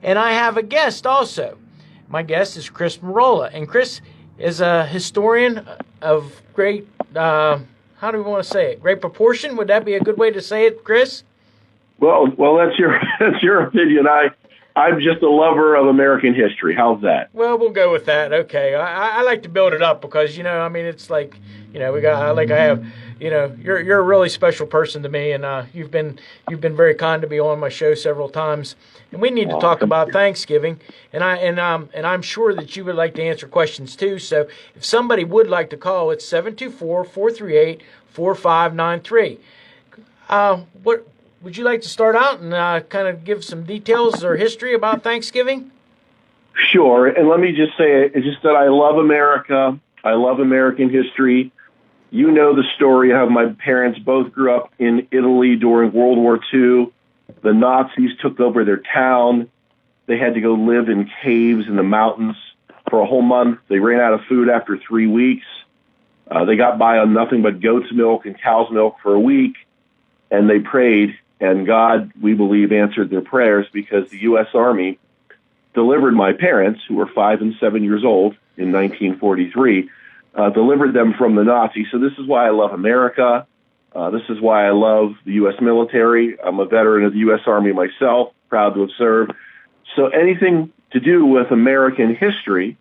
And I have a guest also. My guest is Chris Marola. And Chris is a historian of great, how do we want to say it? Great proportion? Would that be a good way to say it, Chris? Well, that's your opinion. I'm just a lover of American history. How's that? Well, we'll go with that. Okay. I like to build it up because, it's like, you're a really special person to me, and you've been very kind to be on my show several times. And we need to talk about Thanksgiving, and I'm sure that you would like to answer questions too. So if somebody would like to call, it's 724-438-4593. What would you like to start out and kind of give some details or history about Thanksgiving? Sure. And let me just say, it's just that I love America. I love American history. You know the story of how my parents both grew up in Italy during World War II. The Nazis took over their town. They had to go live in caves in the mountains for a whole month. They ran out of food after 3 weeks. They got by on nothing but goat's milk and cow's milk for a week, and they prayed. And God, we believe, answered their prayers because the U.S. Army delivered my parents, who were 5 and 7 years old in 1943, delivered them from the Nazis. So this is why I love America. This is why I love the U.S. military. I'm a veteran of the U.S. Army myself, proud to have served. So anything to do with American history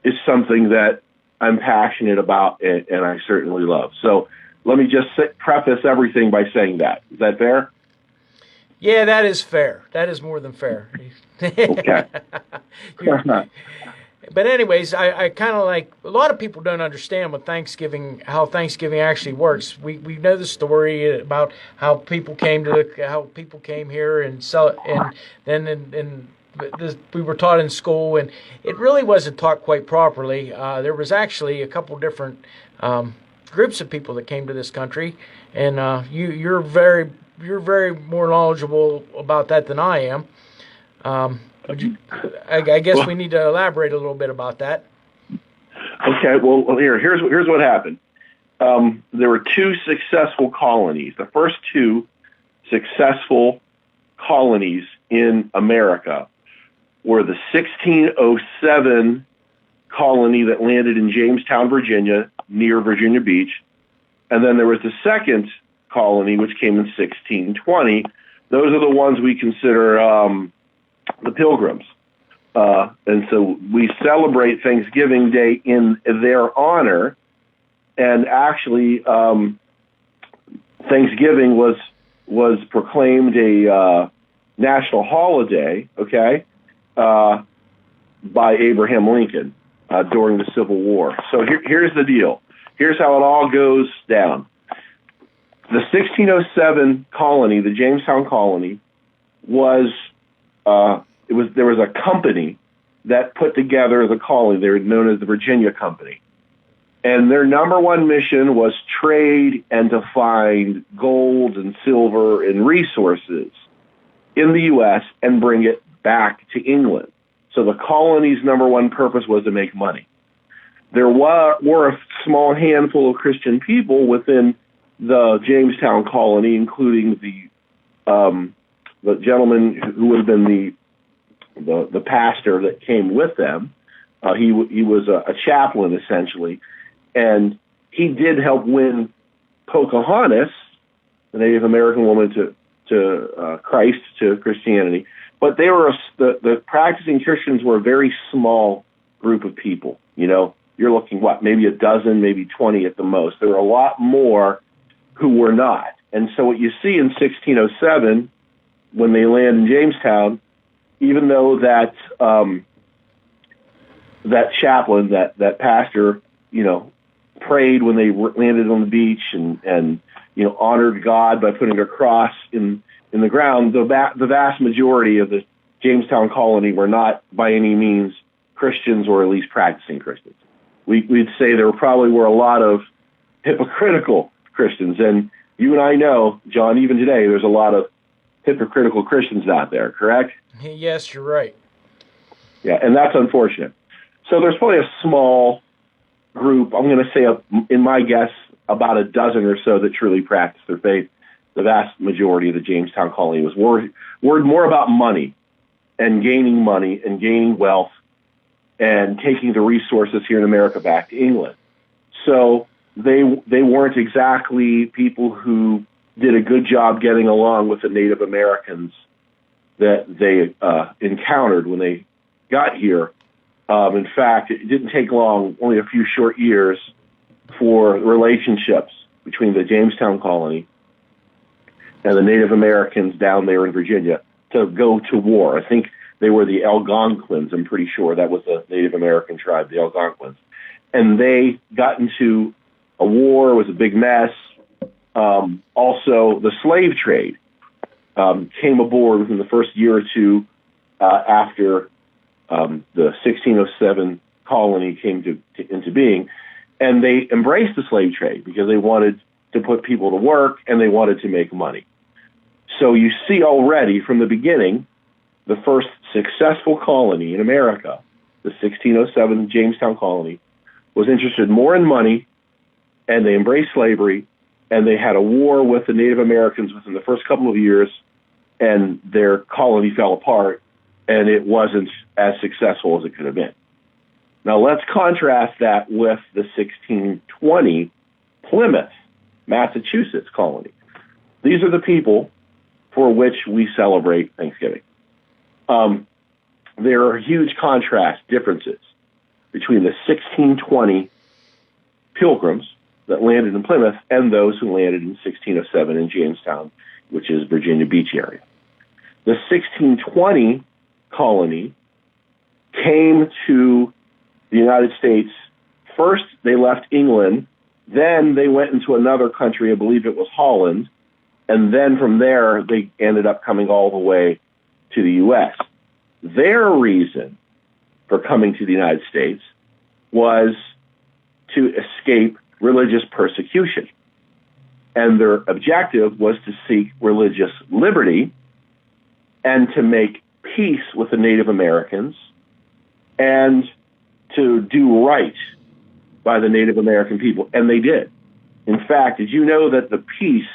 is something that I'm passionate about and I certainly love. So let me just preface everything by saying that. Is that fair? Yeah, that is fair. That is more than fair. Okay. But anyways, I kind of like, a lot of people don't understand how Thanksgiving actually works. We know the story about how people came here and we were taught in school, and it really wasn't taught quite properly. There was actually a couple different groups of people that came to this country, and you're very more knowledgeable about that than I am. I guess we need to elaborate a little bit about that. Okay. Well, here's what happened. There were two successful colonies. The first two successful colonies in America were the 1607 colony that landed in Jamestown, Virginia, near Virginia Beach. And then there was the second colony, which came in 1620. Those are the ones we consider the Pilgrims. And so we celebrate Thanksgiving Day in their honor. And actually, Thanksgiving was proclaimed a national holiday, okay, by Abraham Lincoln during the Civil War. So here's the deal. Here's how it all goes down. The 1607 colony, the Jamestown Colony, there was a company that put together the colony. They were known as the Virginia Company. And their number one mission was trade and to find gold and silver and resources in the U.S. and bring it back to England. So the colony's number one purpose was to make money. There were a small handful of Christian people within the Jamestown Colony, including the gentleman who would have been the pastor that came with them. He was a chaplain, essentially, and he did help win Pocahontas, the Native American woman, to Christ, to Christianity. But they were the practicing Christians were a very small group of people. You know, you're looking maybe a dozen, maybe 20 at the most. There were a lot more who were not. And so what you see in 1607, when they land in Jamestown, even though that chaplain, that pastor, prayed when they landed on the beach and honored God by putting a cross in the ground, the vast majority of the Jamestown Colony were not by any means Christians, or at least practicing Christians. We'd say there probably were a lot of hypocritical Christians. And you and I know, John, even today, there's a lot of hypocritical Christians out there, correct? Yes, you're right. Yeah, and that's unfortunate. So there's probably a small group, I'm going to say, in my guess, about a dozen or so that truly practice their faith. The vast majority of the Jamestown Colony was worried more about money and gaining money and gaining wealth and taking the resources here in America back to England. So they weren't exactly people who did a good job getting along with the Native Americans that they encountered when they got here. In fact, it didn't take long, only a few short years, for relationships between the Jamestown Colony and the Native Americans down there in Virginia to go to war. I think they were the Algonquins. I'm pretty sure that was the Native American tribe, the Algonquins. And they got into a war. It was a big mess. Also, the slave trade came aboard within the first year or two after the 1607 colony came into being. And they embraced the slave trade because they wanted to put people to work and they wanted to make money. So you see already from the beginning, the first successful colony in America, the 1607 Jamestown Colony, was interested more in money, and they embraced slavery, and they had a war with the Native Americans within the first couple of years, and their colony fell apart, and it wasn't as successful as it could have been. Now let's contrast that with the 1620 Plymouth, Massachusetts colony. These are the people for which we celebrate Thanksgiving. There are huge contrast differences between the 1620 Pilgrims that landed in Plymouth and those who landed in 1607 in Jamestown, which is Virginia Beach area. The 1620 colony came to the United States. First, they left England. Then they went into another country, I believe it was Holland. And then from there, they ended up coming all the way to the U.S. Their reason for coming to the United States was to escape religious persecution. And their objective was to seek religious liberty and to make peace with the Native Americans and to do right by the Native American people. And they did. In fact, did you know that the peace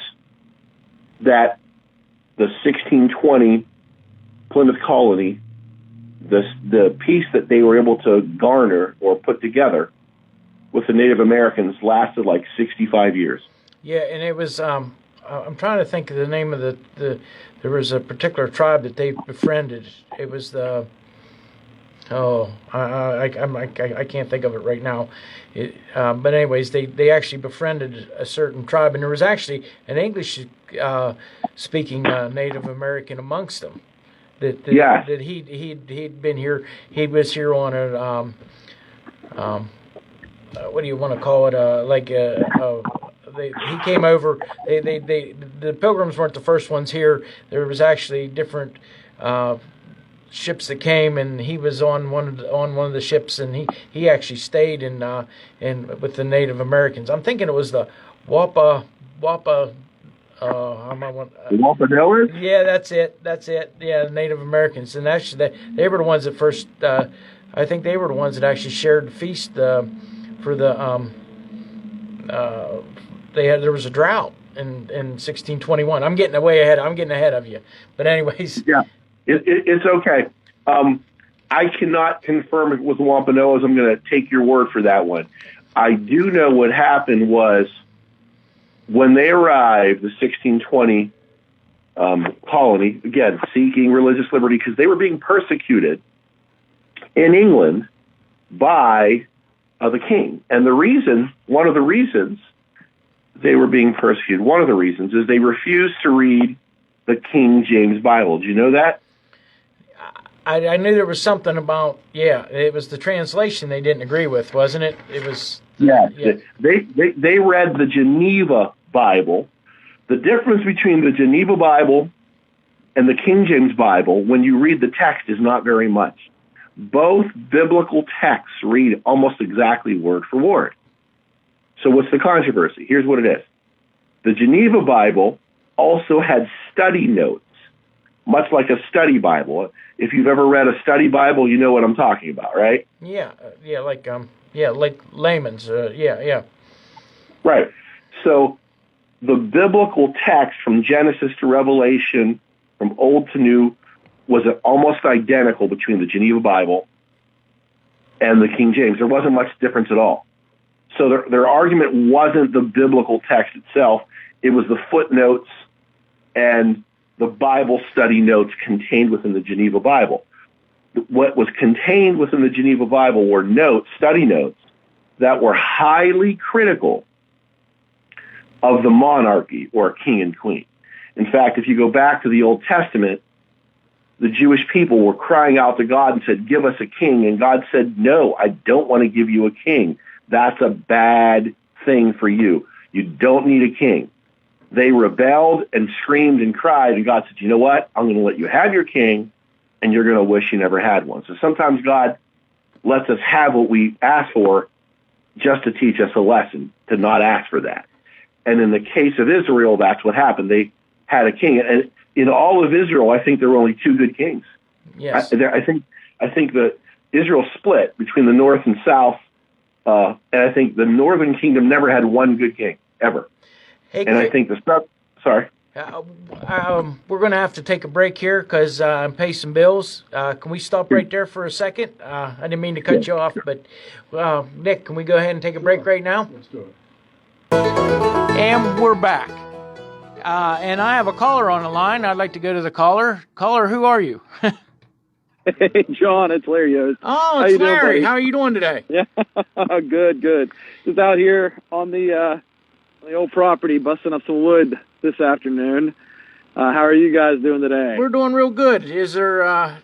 that the 1620 Plymouth Colony, the peace that they were able to garner or put together with the Native Americans lasted like 65 years. Yeah, and it was, I'm trying to think of the name of there was a particular tribe that they befriended. It was the, I can't think of it right now. But anyways, they actually befriended a certain tribe, and there was actually an English speaking Native American amongst them. That he'd been here. He was here on a what do you want to call it? He came over. The Pilgrims weren't the first ones here. There was actually different ships that came, and he was on one of the ships, and he actually stayed in with the Native Americans. I'm thinking it was the Wapa. Wampanoags? Yeah, that's it. Yeah, the Native Americans, and actually they were the ones that first. I think they were the ones that actually shared the feast for the. There was a drought in 1621. I'm getting ahead of you, but anyways. Yeah, it's okay. I cannot confirm it with Wampanoags. I'm going to take your word for that one. I do know what happened was, when they arrived, the 1620 colony, again, seeking religious liberty, because they were being persecuted in England by the king. And one of the reasons they were being persecuted, is they refused to read the King James Bible. Do you know that? I knew there was something about, it was the translation they didn't agree with, wasn't it? It was. Yes. Yeah. They read the Geneva Bible. The difference between the Geneva Bible and the King James Bible, when you read the text, is not very much. Both biblical texts read almost exactly word for word. So what's the controversy? Here's what it is. The Geneva Bible also had study notes, much like a study Bible. If you've ever read a study Bible, you know what I'm talking about, right? Like layman's, Right. So the biblical text from Genesis to Revelation, from Old to New, was almost identical between the Geneva Bible and the King James. There wasn't much difference at all. So their argument wasn't the biblical text itself. It was the footnotes and the Bible study notes contained within the Geneva Bible. What was contained within the Geneva Bible were study notes, that were highly critical of the monarchy or king and queen. In fact, if you go back to the Old Testament, the Jewish people were crying out to God and said, give us a king. And God said, no, I don't want to give you a king. That's a bad thing for you. You don't need a king. They rebelled and screamed and cried, and God said, you know what? I'm going to let you have your king, and you're going to wish you never had one. So sometimes God lets us have what we ask for just to teach us a lesson, to not ask for that. And in the case of Israel, that's what happened. They had a king. And in all of Israel, I think there were only two good kings. Yes. I think that Israel split between the north and south, and I think the northern kingdom never had one good king, ever. Hey, and I think sorry. We're going to have to take a break here because I'm paying some bills. Can we stop right there for a second? I didn't mean to cut you off, but Nick, can we go ahead and take a break right now? Let's do it. And we're back. And I have a caller on the line. I'd like to go to the caller. Caller, who are you? Hey, John, it's Larry. Oh, it's Larry. How are you doing today? Yeah, good. Just out here on the old property, busting up some wood this afternoon. How are you guys doing today? We're doing real good. Is there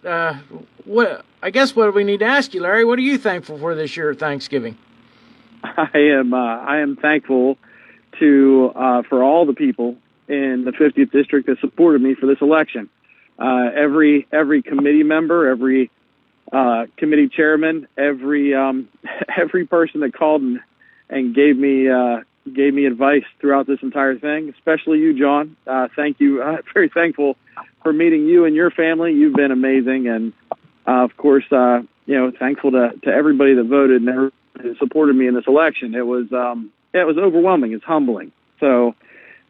what? I guess what we need to ask you, Larry. What are you thankful for this year, Thanksgiving? I am thankful for all the people in the 50th district that supported me for this election. Every committee member, every committee chairman, every person that called and gave me advice throughout this entire thing, especially you, John. Thank you. Very thankful for meeting you and your family. You've been amazing, and of course, thankful to everybody that voted and everybody that supported me in this election. It was overwhelming. It's humbling. So,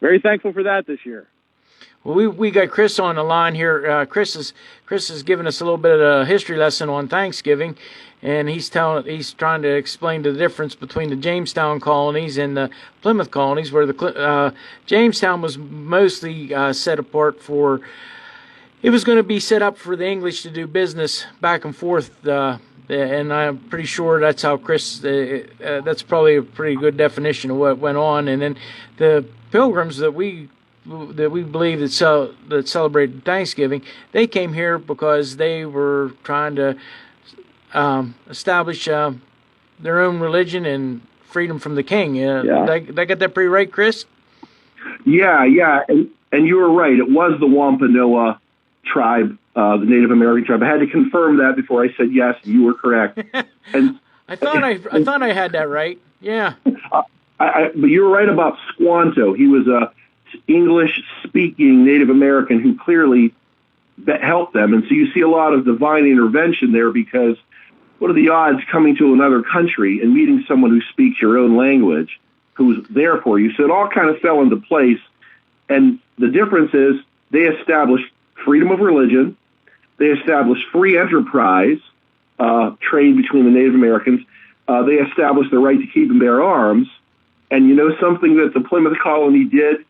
very thankful for that this year. Well, we got Chris on the line here. Chris is giving us a little bit of a history lesson on Thanksgiving, and he's trying to explain the difference between the Jamestown colonies and the Plymouth colonies, where the Jamestown was mostly set apart for. It was going to be set up for the English to do business back and forth, and I'm pretty sure that's how Chris. That's probably a pretty good definition of what went on, and then the Pilgrims that we believe that celebrated Thanksgiving, they came here because they were trying to establish their own religion and freedom from the king. Did I get that pretty right, Chris? Yeah, and you were right. It was the Wampanoag tribe, the Native American tribe. I had to confirm that before I said yes. You were correct. And I thought I had that right. Yeah. But you were right about Squanto. He was a English-speaking Native American who clearly helped them. And so you see a lot of divine intervention there, because what are the odds coming to another country and meeting someone who speaks your own language, who's there for you? So it all kind of fell into place. And the difference is they established freedom of religion. They established free enterprise, trade between the Native Americans. They established the right to keep and bear arms. And you know something that the Plymouth Colony did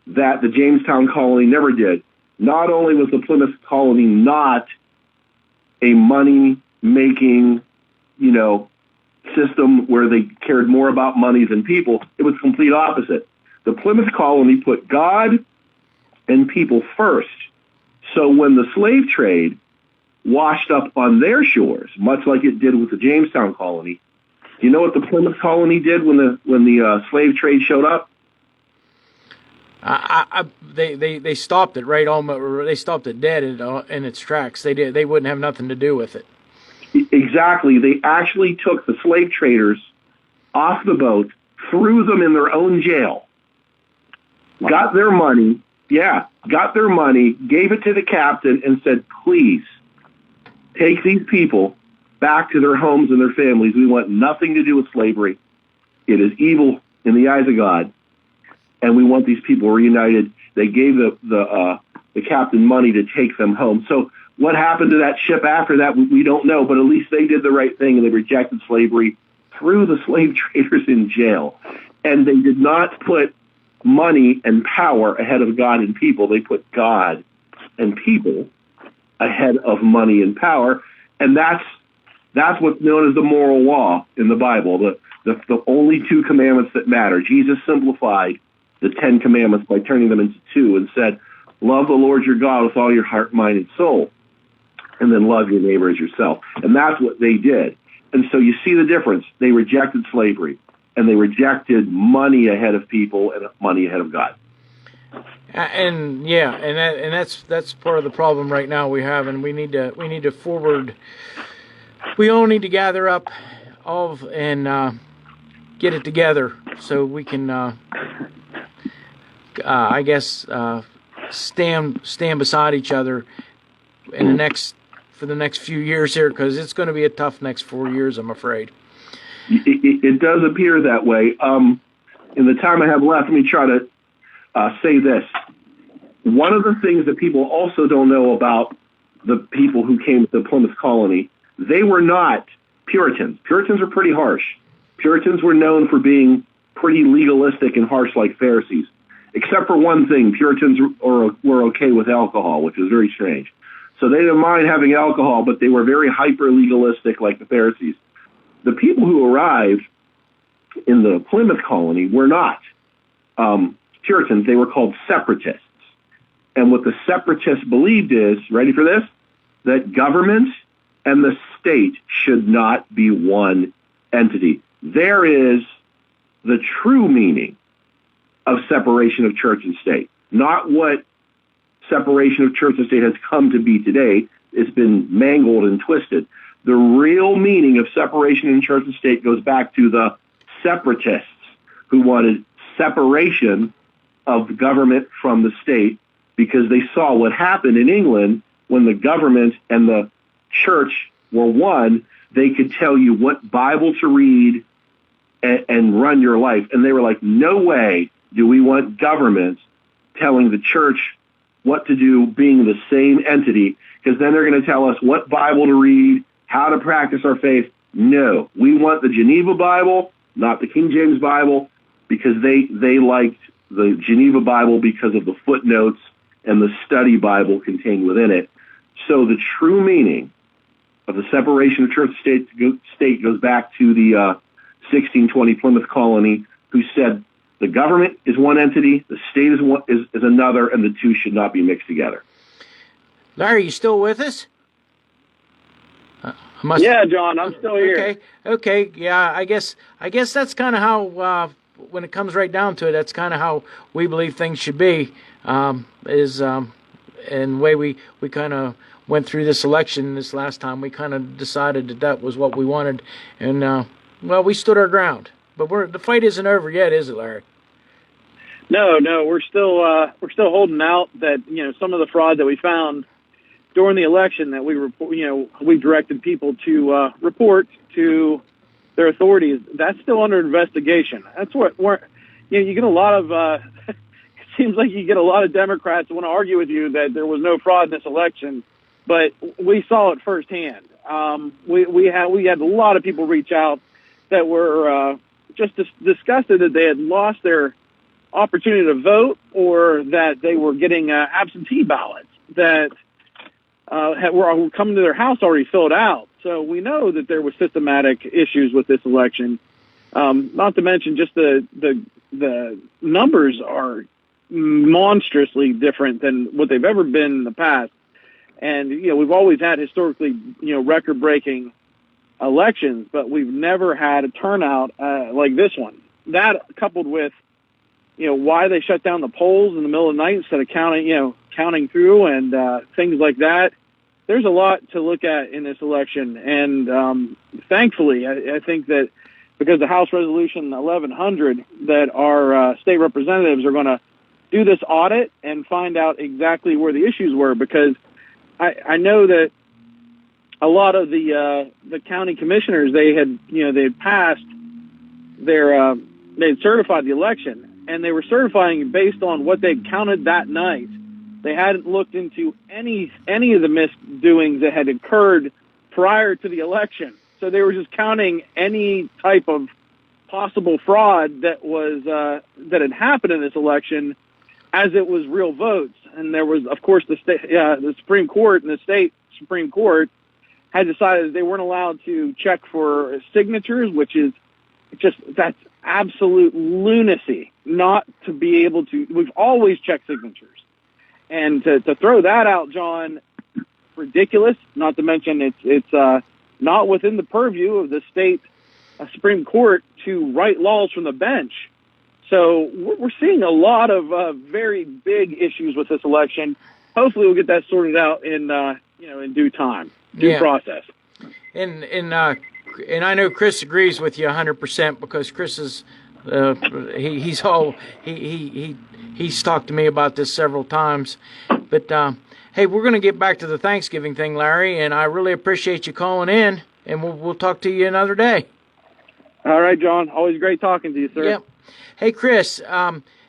that the Jamestown Colony never did? Not only was the Plymouth Colony not a money-making, system where they cared more about money than people, it was the complete opposite. The Plymouth Colony put God and people first. So when the slave trade washed up on their shores, much like it did with the Jamestown Colony, you know what the Plymouth Colony did when the slave trade showed up? They stopped it right almost. They stopped it dead in its tracks. They wouldn't have nothing to do with it. Exactly. They actually took the slave traders off the boat, threw them in their own jail, got their money, gave it to the captain, and said, "Please take these people back to their homes and their families. We want nothing to do with slavery. It is evil in the eyes of God, and we want these people reunited." They gave the captain money to take them home. So What happened to that ship after that, we don't know, but at least they did the right thing and they rejected slavery, threw the slave traders in jail. And they did not put money and power ahead of God and people. They put God and people ahead of money and power. And that's what's known as the moral law in the Bible, the only two commandments that matter. Jesus simplified the 10 commandments by turning them into two and said, love the Lord your God with all your heart, mind, and soul, and then love your neighbor as yourself. And that's what they did. And so you see the difference. They rejected slavery, and they rejected money ahead of people and money ahead of God. And that's part of the problem right now we have, and we need to forward. We all need to gather up and get it together so we can, stand beside each other for the next few years here, because it's going to be a tough next 4 years, I'm afraid. It does appear that way. In the time I have left, let me try to say this. One of the things that people also don't know about the people who came to Plymouth Colony, they were not Puritans. Puritans were pretty harsh. Puritans were known for being pretty legalistic and harsh like Pharisees. Except for one thing, Puritans were okay with alcohol, which is very strange. So they didn't mind having alcohol, but they were very hyper-legalistic like the Pharisees. The people who arrived in the Plymouth Colony were not Puritans. They were called separatists. And what the separatists believed is, ready for this, that government and the state should not be one entity. There is the true meaning of separation of church and state, not what separation of church and state has come to be today. It's been mangled and twisted. The real meaning of separation in church and state goes back to the separatists who wanted separation of government from the state, because they saw what happened in England when the government and the church were one. They could tell you what Bible to read and run your life. And they were like, no way do we want government telling the church what to do, being the same entity, because then they're going to tell us what Bible to read, how to practice our faith. No, we want the Geneva Bible, not the King James Bible, because they liked the Geneva Bible because of the footnotes and the study Bible contained within it. So the true meaning of the separation of church and state goes back to the 1620 Plymouth Colony, who said the government is one entity, the state is another, and the two should not be mixed together. Larry, you still with us? Yeah, John, I'm still here. Okay. Yeah, I guess that's kind of how, when it comes right down to it, that's kind of how we believe things should be. And the way we kind of went through this election this last time, we kind of decided that was what we wanted, and we stood our ground. But the fight isn't over yet, is it, Larry? No, we're still holding out. That some of the fraud that we found during the election that we directed people to report to their authorities. That's still under investigation. That's what you get a lot of. It seems like you get a lot of Democrats who want to argue with you that there was no fraud in this election, but we saw it firsthand. We had a lot of people reach out that were just disgusted that they had lost their opportunity to vote, or that they were getting absentee ballots that were coming to their house already filled out. So we know that there were systematic issues with this election. Not to mention just the numbers are monstrously different than what they've ever been in the past. And we've always had historically record-breaking elections, but we've never had a turnout like this one. That, coupled with why they shut down the polls in the middle of the night instead of counting through and things like that. There's a lot to look at in this election, and thankfully, I think that because the House Resolution 1100, that our state representatives are going to do this audit and find out exactly where the issues were, because I know that a lot of the county commissioners, they had passed their they had certified the election, and they were certifying based on what they counted that night They hadn't looked into any of the misdoings that had occurred prior to the election. So they were just counting any type of possible fraud that was that had happened in this election as it was real votes. And there was, of course, the Supreme Court and the state Supreme Court had decided they weren't allowed to check for signatures, which is that's absolute lunacy not to be able to. We've always checked signatures. And to throw that out, John, ridiculous, not to mention it's not within the purview of the state Supreme Court to write laws from the bench. So we're seeing a lot of very big issues with this election. Hopefully we'll get that sorted out in due time, due process. And I know Chris agrees with you 100% because Chris is he's talked to me about this several times. But hey, we're going to get back to the Thanksgiving thing, Larry, and I really appreciate you calling in, and we'll talk to you another day. All right, John. Always great talking to you, sir. Yep. Hey, Chris,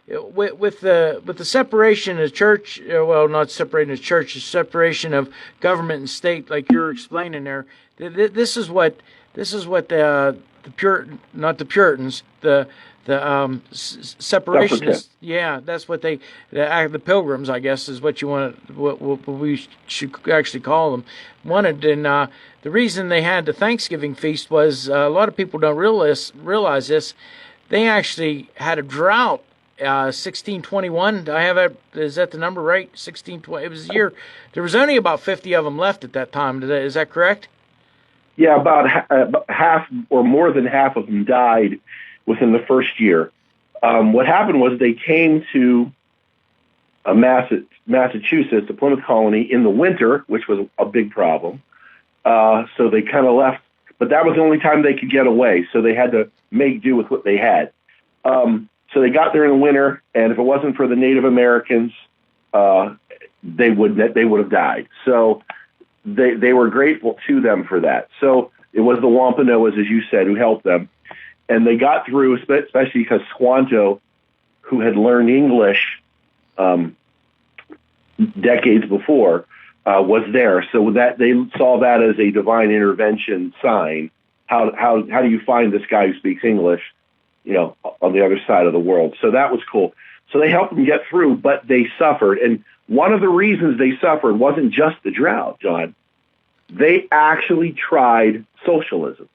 with the separation of church, well, not separating the church, the separation of government and state, like you're explaining there. This is what the not the Puritans, the separationists. Yeah, that's what the Pilgrims, I guess, is what what we should actually call them, wanted. And the reason they had the Thanksgiving feast was a lot of people don't realize this. They actually had a drought. 1621. Is that the number right? 1620. It was a year. There was only about 50 of them left at that time. Is that correct? Yeah, about half or more than half of them died within the first year. What happened was they came to Massachusetts, the Plymouth Colony, in the winter, which was a big problem. So they kind of left, but that was the only time they could get away. So they had to make do with what they had. So they got there in the winter, and if it wasn't for the Native Americans, they would have died. So they were grateful to them for that. So it was the Wampanoags, as you said, who helped them. And they got through, especially because Squanto, who had learned English decades before, was there. So that they saw that as a divine intervention sign. How do you find this guy who speaks English, on the other side of the world? So that was cool. So they helped them get through, but they suffered. And one of the reasons they suffered wasn't just the drought, John. They actually tried socialism.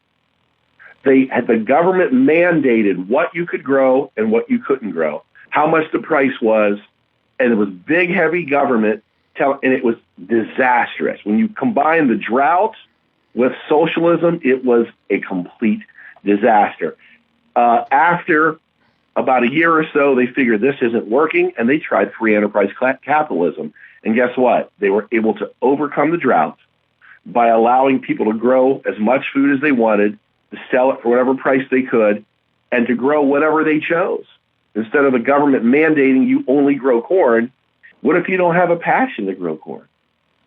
The government mandated what you could grow and what you couldn't grow, how much the price was, and it was big, heavy government, and it was disastrous. When you combine the drought with socialism, it was a complete disaster. After about a year or so, they figured this isn't working, and they tried free enterprise capitalism. And guess what? They were able to overcome the drought by allowing people to grow as much food as they wanted, to sell it for whatever price they could, and to grow whatever they chose. Instead of the government mandating you only grow corn, what if you don't have a passion to grow corn?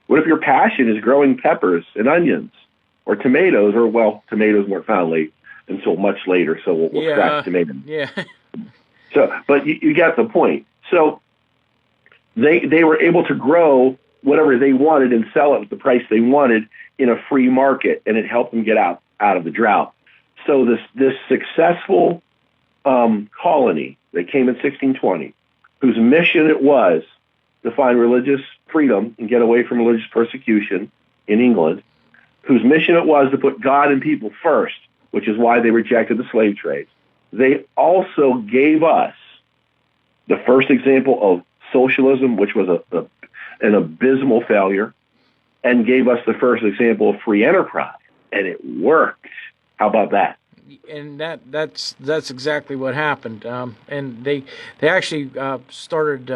What if your passion is growing peppers and onions or tomatoes, tomatoes weren't found late until much later, so we'll scratch tomatoes. Yeah. So, but you get the point. So they were able to grow whatever they wanted and sell it at the price they wanted in a free market, and it helped them get out of the drought. So this successful colony that came in 1620, whose mission it was to find religious freedom and get away from religious persecution in England, whose mission it was to put God and people first, which is why they rejected the slave trade. They also gave us the first example of socialism, which was an abysmal failure, and gave us the first example of free enterprise, and it worked. How about that? And that's exactly what happened. And they actually started.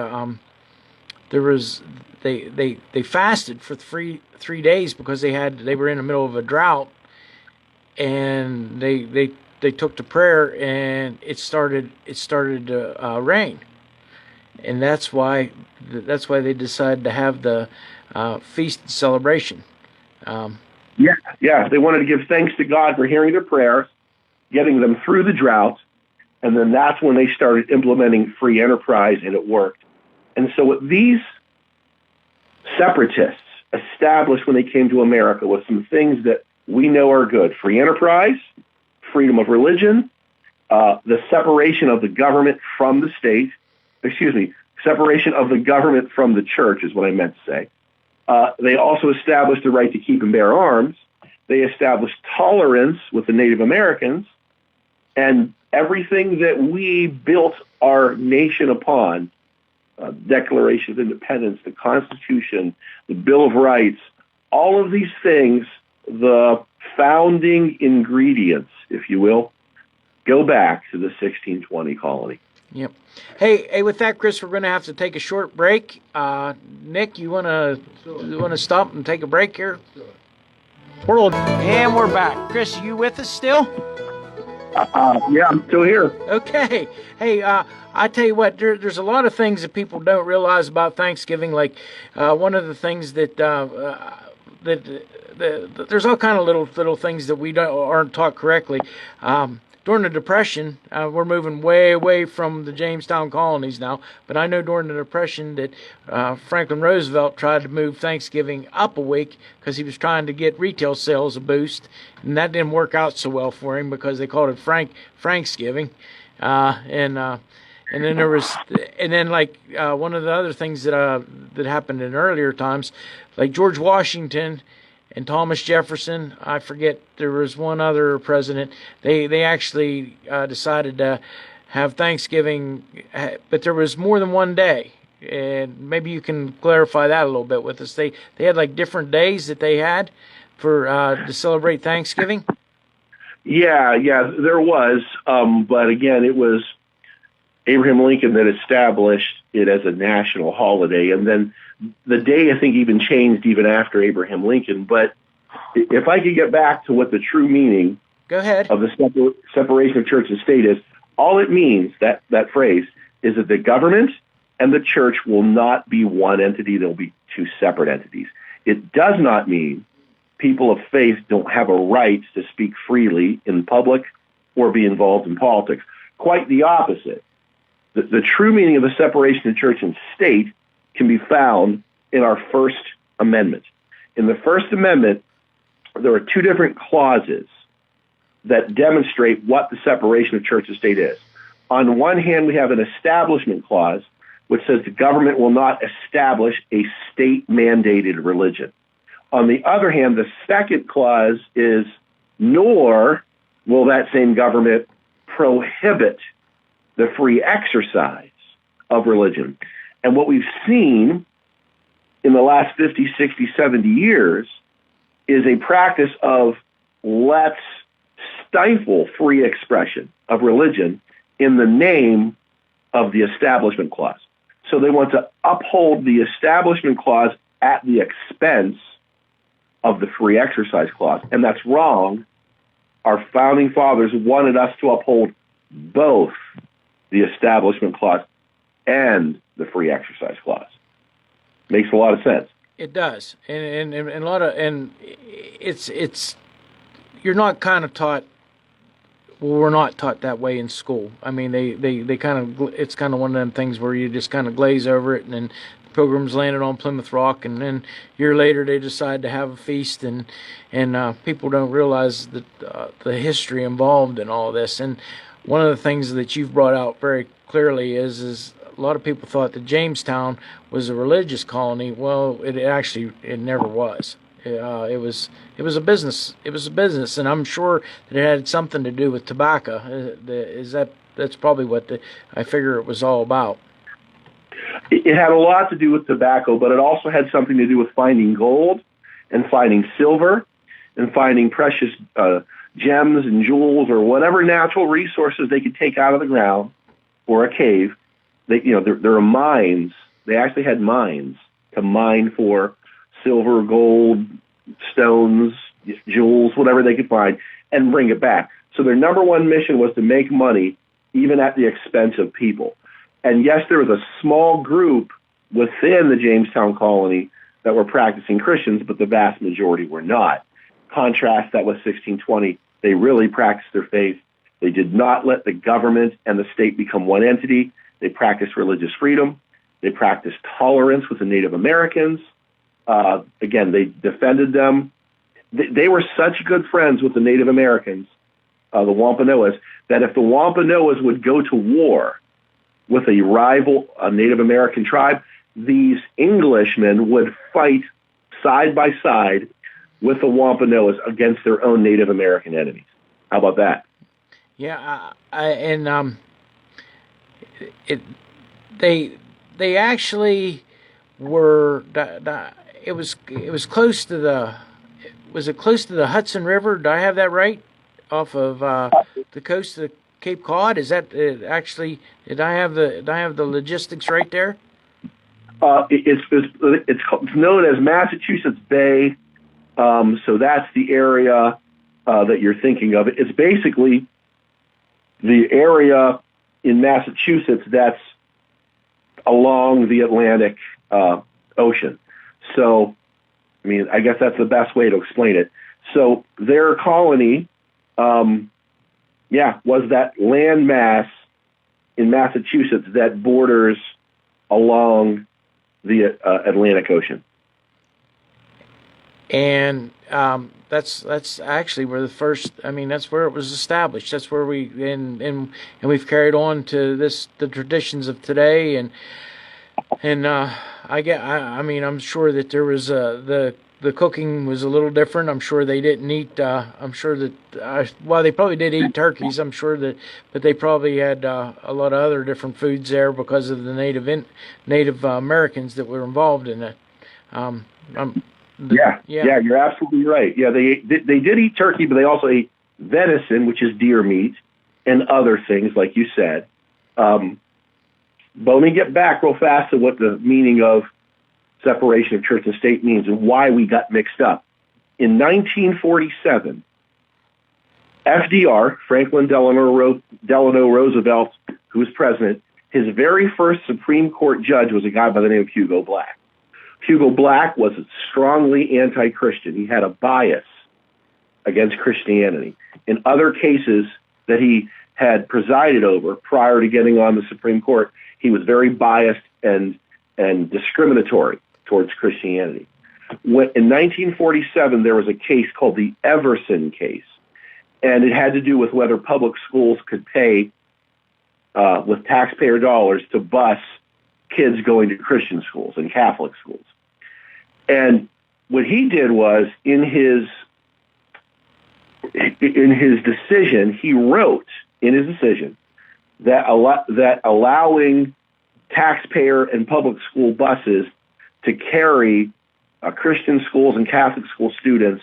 They fasted for 3 days because they were in the middle of a drought, and they took to prayer, and it started to rain, and that's why they decided to have the feast celebration. Yeah, they wanted to give thanks to God for hearing their prayers, getting them through the drought, and then that's when they started implementing free enterprise, and it worked. And so what these separatists established when they came to America was some things that we know are good: free enterprise, freedom of religion, the separation of the government from the state, separation of the government from the church is what I meant to say. They also established the right to keep and bear arms. They established tolerance with the Native Americans, and everything that we built our nation upon, Declaration of Independence, the Constitution, the Bill of Rights, all of these things, the founding ingredients, if you will, go back to the 1620 colony. Yep. Hey, with that, Chris, we're going to have to take a short break. Nick, you want to stop and take a break here? And we're back. Chris, you with us still? Yeah, I'm still here. Okay. Hey, I tell you what, there's a lot of things that people don't realize about Thanksgiving. Like one of the things that there's all kind of little things that we aren't taught correctly. During the Depression, we're moving way away from the Jamestown colonies now, but I know during the Depression that Franklin Roosevelt tried to move Thanksgiving up a week because he was trying to get retail sales a boost, and that didn't work out so well for him because they called it Franksgiving. And then there was, one of the other things that happened in earlier times, like George Washington and Thomas Jefferson, I forget, there was one other president, they actually decided to have Thanksgiving, but there was more than one day. And maybe you can clarify that a little bit with us. They had like different days that they had for to celebrate Thanksgiving? Yeah, there was. But again, it was Abraham Lincoln that established it as a national holiday. And then the day, I think, even changed even after Abraham Lincoln. But if I could get back to what the true meaning Go ahead. of the separation of church and state is, all it means, that phrase, is that the government and the church will not be one entity. They'll be two separate entities. It does not mean people of faith don't have a right to speak freely in public or be involved in politics. Quite the opposite. The true meaning of the separation of church and state can be found in our First Amendment. In the First Amendment, there are two different clauses that demonstrate what the separation of church and state is. On one hand, we have an establishment clause, which says the government will not establish a state-mandated religion. On the other hand, the second clause is, nor will that same government prohibit the free exercise of religion. And what we've seen in the last 50, 60, 70 years is a practice of let's stifle free expression of religion in the name of the Establishment Clause. So they want to uphold the Establishment Clause at the expense of the Free Exercise Clause. And that's wrong. Our founding fathers wanted us to uphold both the Establishment Clause and the Free Exercise Clause. Makes a lot of sense. It does, and a lot of, and it's you're not kind of taught. Well, we're not taught that way in school. I mean, they kind of, it's kind of one of them things where you just kind of glaze over it, and then Pilgrims landed on Plymouth Rock, and then a year later they decide to have a feast, and people don't realize that the history involved in all this. And one of the things that you've brought out very clearly is a lot of people thought that Jamestown was a religious colony. Well, it never was. It was a business. It was a business, and I'm sure that it had something to do with tobacco. That's probably what I figure it was all about. It had a lot to do with tobacco, but it also had something to do with finding gold and finding silver and finding precious gems and jewels or whatever natural resources they could take out of the ground or a cave. There are mines. They actually had mines to mine for silver, gold, stones, jewels, whatever they could find, and bring it back. So their number one mission was to make money, even at the expense of people. And yes, there was a small group within the Jamestown Colony that were practicing Christians, but the vast majority were not. Contrast that with 1620. They really practiced their faith. They did not let the government and the state become one entity. They practiced religious freedom. They practiced tolerance with the Native Americans. Again, they defended them. They were such good friends with the Native Americans, the Wampanoags, that if the Wampanoags would go to war with a rival, a Native American tribe, these Englishmen would fight side by side with the Wampanoags against their own Native American enemies. How about that? Yeah, they actually were. It was close to the. Was it close to the Hudson River? Do I have that right? Off of the coast of Cape Cod. Is that actually? Did I have the logistics right there? It's known as Massachusetts Bay. So that's the area that you're thinking of. It's basically the area in Massachusetts that's along the Atlantic Ocean. So, I mean, I guess that's the best way to explain it. So their colony, was that land mass in Massachusetts that borders along the Atlantic Ocean. And that's actually where the first. I mean, that's where it was established. That's where and we've carried on to the traditions of today. And I mean, I'm sure that there was the cooking was a little different. I'm sure they didn't eat. I'm sure that they probably did eat turkeys. I'm sure but they probably had a lot of other different foods there because of the Native Americans that were involved in it. Yeah, you're absolutely right. Yeah, they did eat turkey, but they also ate venison, which is deer meat, and other things, like you said. But let me get back real fast to what the meaning of separation of church and state means and why we got mixed up. In 1947, FDR, Franklin Delano Roosevelt, who was president, his very first Supreme Court judge was a guy by the name of Hugo Black. Hugo Black was strongly anti-Christian. He had a bias against Christianity. In other cases that he had presided over prior to getting on the Supreme Court, he was very biased and discriminatory towards Christianity. In 1947, there was a case called the Everson case, and it had to do with whether public schools could pay with taxpayer dollars to bus kids going to Christian schools and Catholic schools. And what he did was, in his decision, he wrote in his decision that allowing taxpayer and public school buses to carry Christian schools and Catholic school students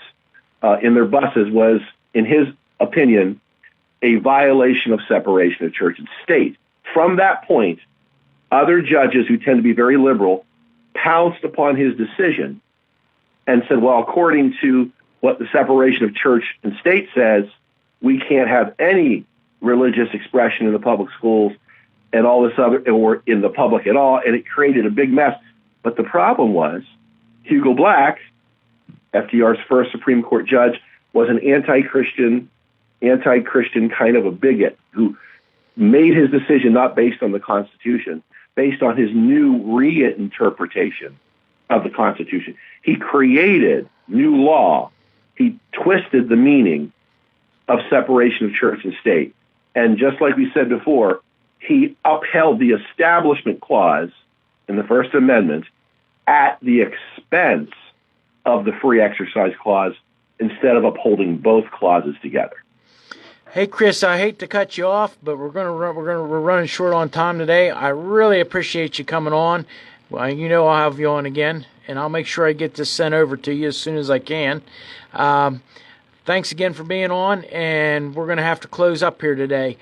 in their buses was, in his opinion, a violation of separation of church and state. From that point, other judges who tend to be very liberal pounced upon his decision and said, well, according to what the separation of church and state says, we can't have any religious expression in the public schools and all this other, or in the public at all, and it created a big mess. But the problem was, Hugo Black, FDR's first Supreme Court judge, was an anti-Christian kind of a bigot who made his decision not based on the Constitution, based on his new reinterpretation of the Constitution. He created new law. He twisted the meaning of separation of church and state. And just like we said before, he upheld the Establishment Clause in the First Amendment at the expense of the Free Exercise Clause instead of upholding both clauses together. Hey, Chris, I hate to cut you off, but we're running short on time today. I really appreciate you coming on. Well, you know I'll have you on again, and I'll make sure I get this sent over to you as soon as I can. Thanks again for being on, and we're going to have to close up here today.